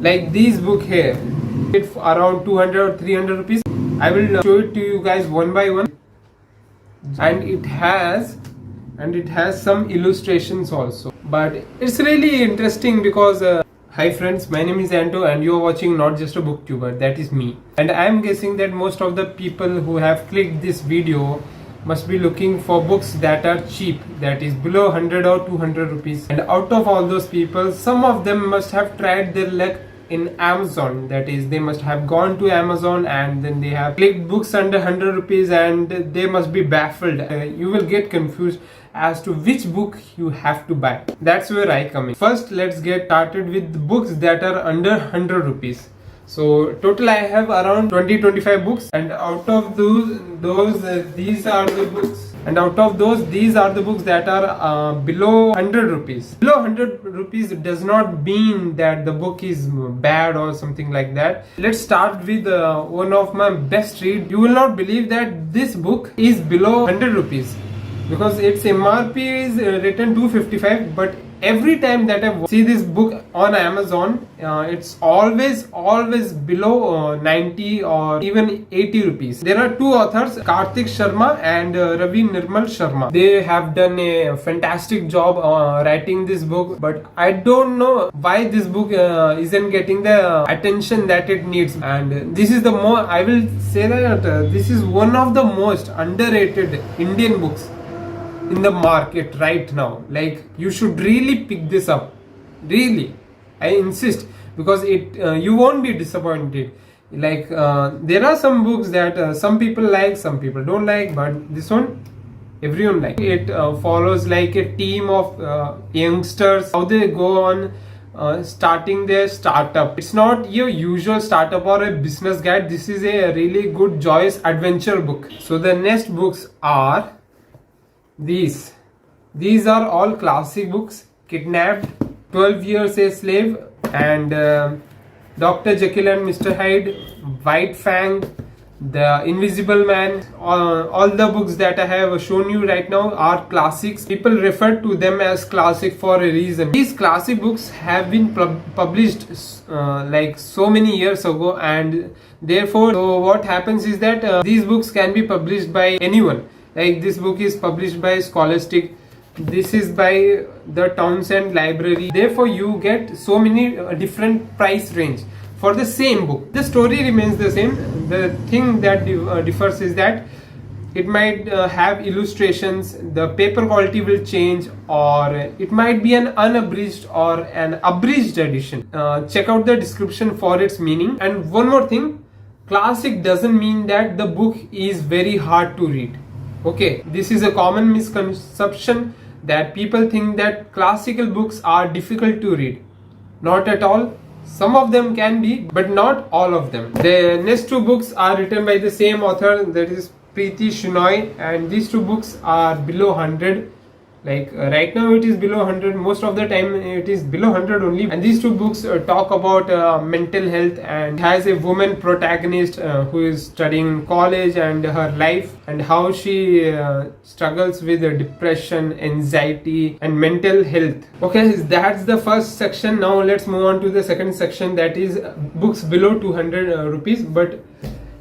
Like this book here, it's around 200 or 300 rupees. I will show it to you guys one by one. And it has some illustrations also, but it's really interesting because hi friends, my name is Anto and you're watching Not Just a Booktuber, that is me. And I'm guessing that most of the people who have clicked this video must be looking for books that are cheap, that is below 100 or 200 rupees. And out of all those people, some of them must have tried their luck in Amazon, that is they must have gone to Amazon and then they have clicked books under 100 rupees and they must be baffled. You will get confused as to which book you have to buy. That's where I come in. First, let's get started with the books that are under 100 rupees. So total I have around 20-25 books, and out of these are the books. And out of those, these are the books that are below 100 rupees. Below 100 rupees does not mean that the book is bad or something like that. Let's start with one of my best read. You will not believe that this book is below 100 rupees because its MRP is written 255, but every time that I see this book on Amazon, it's always below 90 or even 80 rupees. There are two authors, Karthik Sharma and Ravi Nirmal Sharma. They have done a fantastic job writing this book, but I don't know why this book isn't getting the attention that it needs. And this is the more, I will say that this is one of the most underrated Indian books in the market right now. Like, you should really pick this up, really, I insist, because it you won't be disappointed. Like there are some books that some people like, some people don't like, but this one everyone like. It follows like a team of youngsters, how they go on starting their startup. It's not your usual startup or a business guide. This is a really good joyous adventure book. So the next books are these are all classic books: Kidnapped, 12 Years a Slave, and Dr. Jekyll and Mr. Hyde, White Fang, The Invisible Man. All the books that I have shown you right now are classics. People refer to them as classic for a reason. These classic books have been published like so many years ago, and therefore so what happens is that these books can be published by anyone. Like this book is published by Scholastic, this is by the Townsend Library. Therefore you get so many different price range for the same book. The story remains the same. The thing that differs is that it might have illustrations, the paper quality will change, or it might be an unabridged or an abridged edition. Check out the description for its meaning. And one more thing, classic doesn't mean that the book is very hard to read. Okay, this is a common misconception that people think that classical books are difficult to read. Not at all. Some of them can be, but not all of them. The next two books are written by the same author, that is Preeti Shenoy, and these two books are below 100. Like right now it is below 100, most of the time it is below 100 only. And these two books talk about mental health, and has a woman protagonist who is studying college, and her life and how she struggles with depression, anxiety and mental health. Okay, that's the first section. Now let's move on to the second section, that is books below 200 rupees. But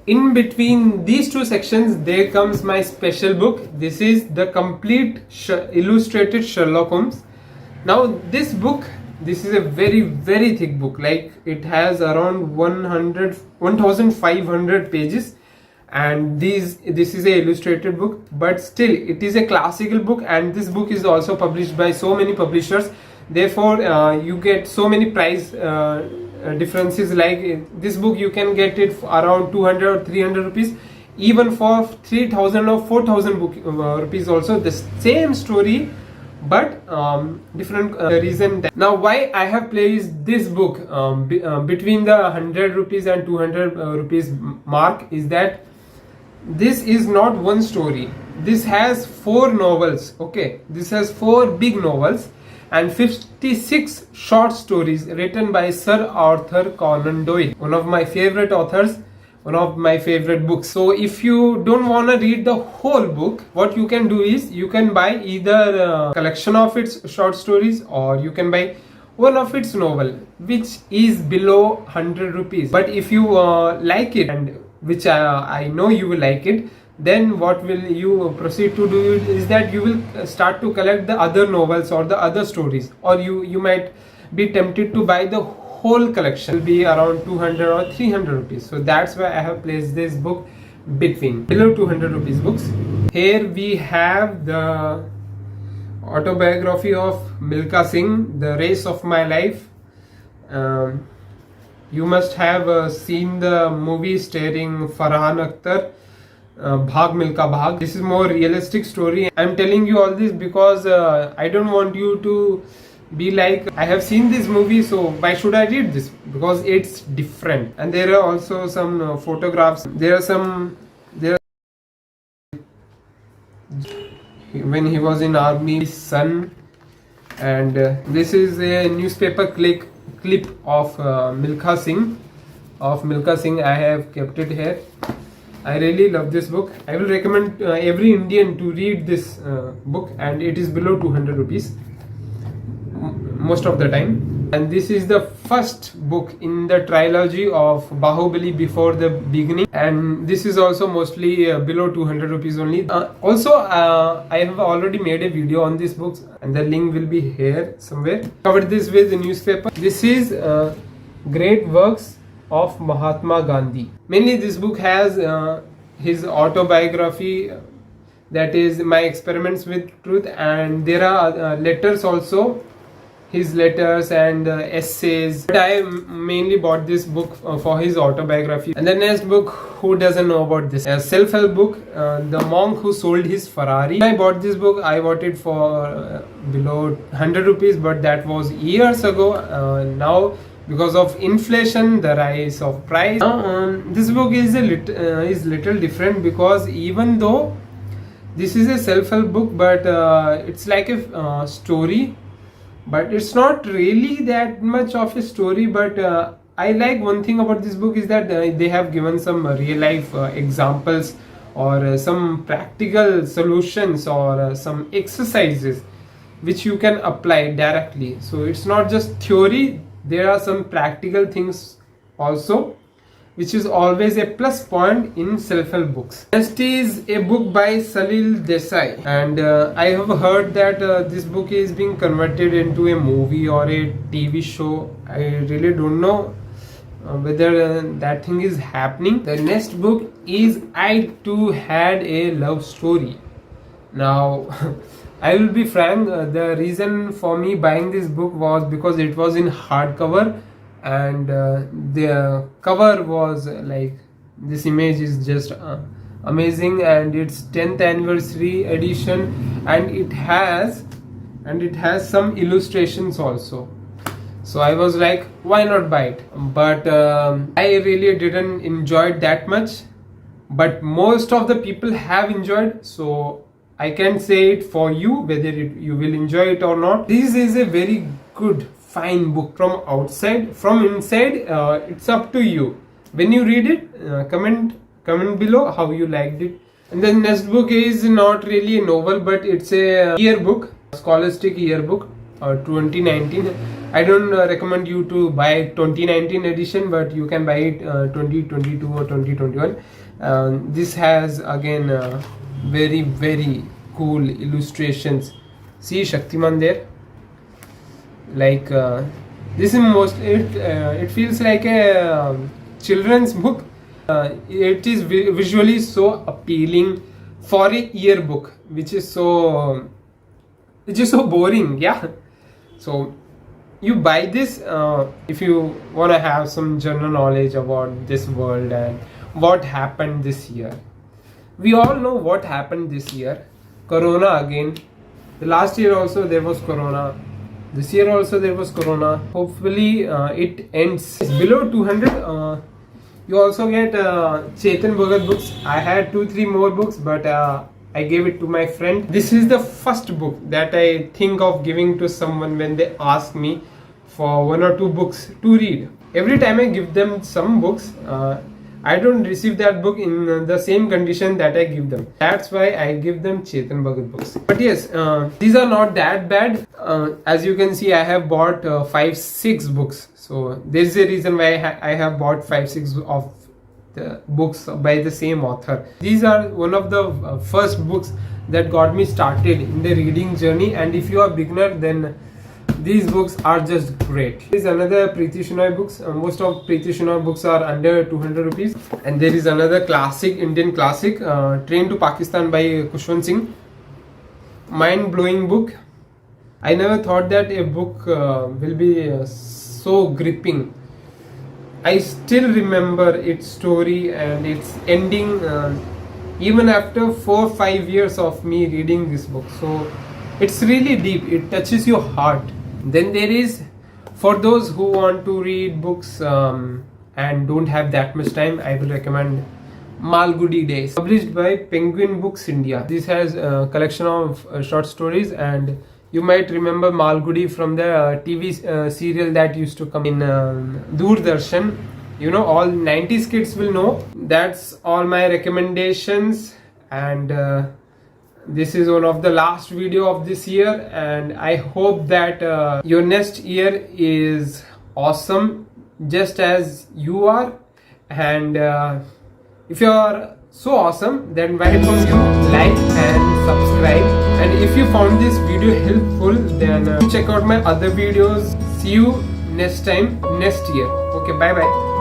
in between these two sections there comes my special book. This is the complete illustrated Sherlock Holmes. Now this book, this is a very thick book. Like it has around 1500 pages, and this is a illustrated book, but still it is a classical book. And this book is also published by so many publishers. Therefore you get so many price differences. Like this book you can get it for around 200 or 300 rupees, even for 3000 or 4000 rupees also. The same story, but different reason. Now why I have placed this book between the 100 rupees and 200 rupees mark is that this is not one story. This has 4 novels. Okay, this has 4 big novels and 56 short stories written by Sir Arthur Conan Doyle, one of my favorite authors, one of my favorite books. So if you don't want to read the whole book, what you can do is you can buy either a collection of its short stories, or you can buy one of its novel which is below 100 rupees. But if you like it, and which I know you will like it, then what will you proceed to do is that you will start to collect the other novels or the other stories, or you might be tempted to buy the whole collection. It will be around 200 or 300 rupees. So that's why I have placed this book between below 200 rupees books. Here we have the Autobiography of Milka Singh, The Race of My Life. You must have seen the movie starring Farhan Akhtar, Bhag Milka Bhag. This is more realistic story. I'm telling you all this because I don't want you to be like, I have seen this movie, so why should I read this? Because it's different. And there are also some photographs. There when he was in army, his son, and this is a newspaper clip of Milka Singh. I have kept it here. I really love this book. I will recommend every Indian to read this book, and it is below 200 rupees most of the time. And this is the first book in the trilogy of Bahubali Before the Beginning, and this is also mostly below 200 rupees only. I have already made a video on these books, and the link will be here somewhere. Covered this with the newspaper. This is Great Works of Mahatma Gandhi. Mainly this book has his autobiography, that is My Experiments with Truth, and there are letters also, his letters and essays. But I mainly bought this book for his autobiography. And the next book, who doesn't know about this? A self-help book, The Monk Who Sold His Ferrari. When I bought this book, I bought it for below 100 rupees, but that was years ago. Now, because of inflation, the rise of price, this book is little different, because even though this is a self-help book, but it's like a story, but it's not really that much of a story. But I like one thing about this book is that they have given some real life examples, or some practical solutions, or some exercises which you can apply directly. So it's not just theory, there are some practical things also, which is always a plus point in self-help books. Next is a book by Salil Desai, and I have heard that this book is being converted into a movie or a TV show. I really don't know whether that thing is happening. The next book is I Too Had a Love Story. Now I will be frank, the reason for me buying this book was because it was in hardcover, and the cover was like, this image is just amazing, and it's 10th anniversary edition, and it has some illustrations also. So I was like, why not buy it? But I really didn't enjoy it that much, but most of the people have enjoyed, so I can say it for you whether you will enjoy it or not. This is a very good, fine book from outside. From inside, it's up to you. When you read it, comment below how you liked it. And the next book is not really a novel, but it's a yearbook, scholastic yearbook, 2019. I don't recommend you to buy 2019 edition, but you can buy it 2022 or 2021. This has again very, very cool illustrations. See Shaktiman there. Like this is it feels like a children's book. It is visually so appealing for a yearbook, which is so boring. Yeah, so you buy this if you want to have some general knowledge about this world and what happened this year. We all know what happened this year. Corona again. The last year also there was Corona. This year also there was Corona. Hopefully it ends. It's below 200. You also get Chetan Bhagat books. I had 2-3 more books, but I gave it to my friend. This is the first book that I think of giving to someone when they ask me for 1 or 2 books to read. Every time I give them some books, I don't receive that book in the same condition that I give them. That's why I give them Chetan Bhagat books. But yes, these are not that bad. As you can see, I have bought 5-6 books. So there's a reason why I have bought 5-6 of the books by the same author. These are one of the first books that got me started in the reading journey, and if you are beginner, then these books are just great. There is another Preeti Shenoy books. Most of Preeti Shenoy books are under 200 rupees. And there is another classic, Indian classic, Train to Pakistan by Khushwant Singh. Mind-blowing book. I never thought that a book will be so gripping. I still remember its story and its ending even after 4-5 years of me reading this book. So it's really deep. It touches your heart. Then there is, for those who want to read books and don't have that much time, I will recommend Malgudi Days, published by Penguin Books India. This has a collection of short stories, and you might remember Malgudi from the TV serial that used to come in Doordarshan. You know, all 90s kids will know. That's all my recommendations, and this is one of the last video of this year, and I hope that your next year is awesome just as you are. And if you are so awesome, then why don't you like and subscribe, and if you found this video helpful, then check out my other videos. See you next time, next year. Okay, bye bye.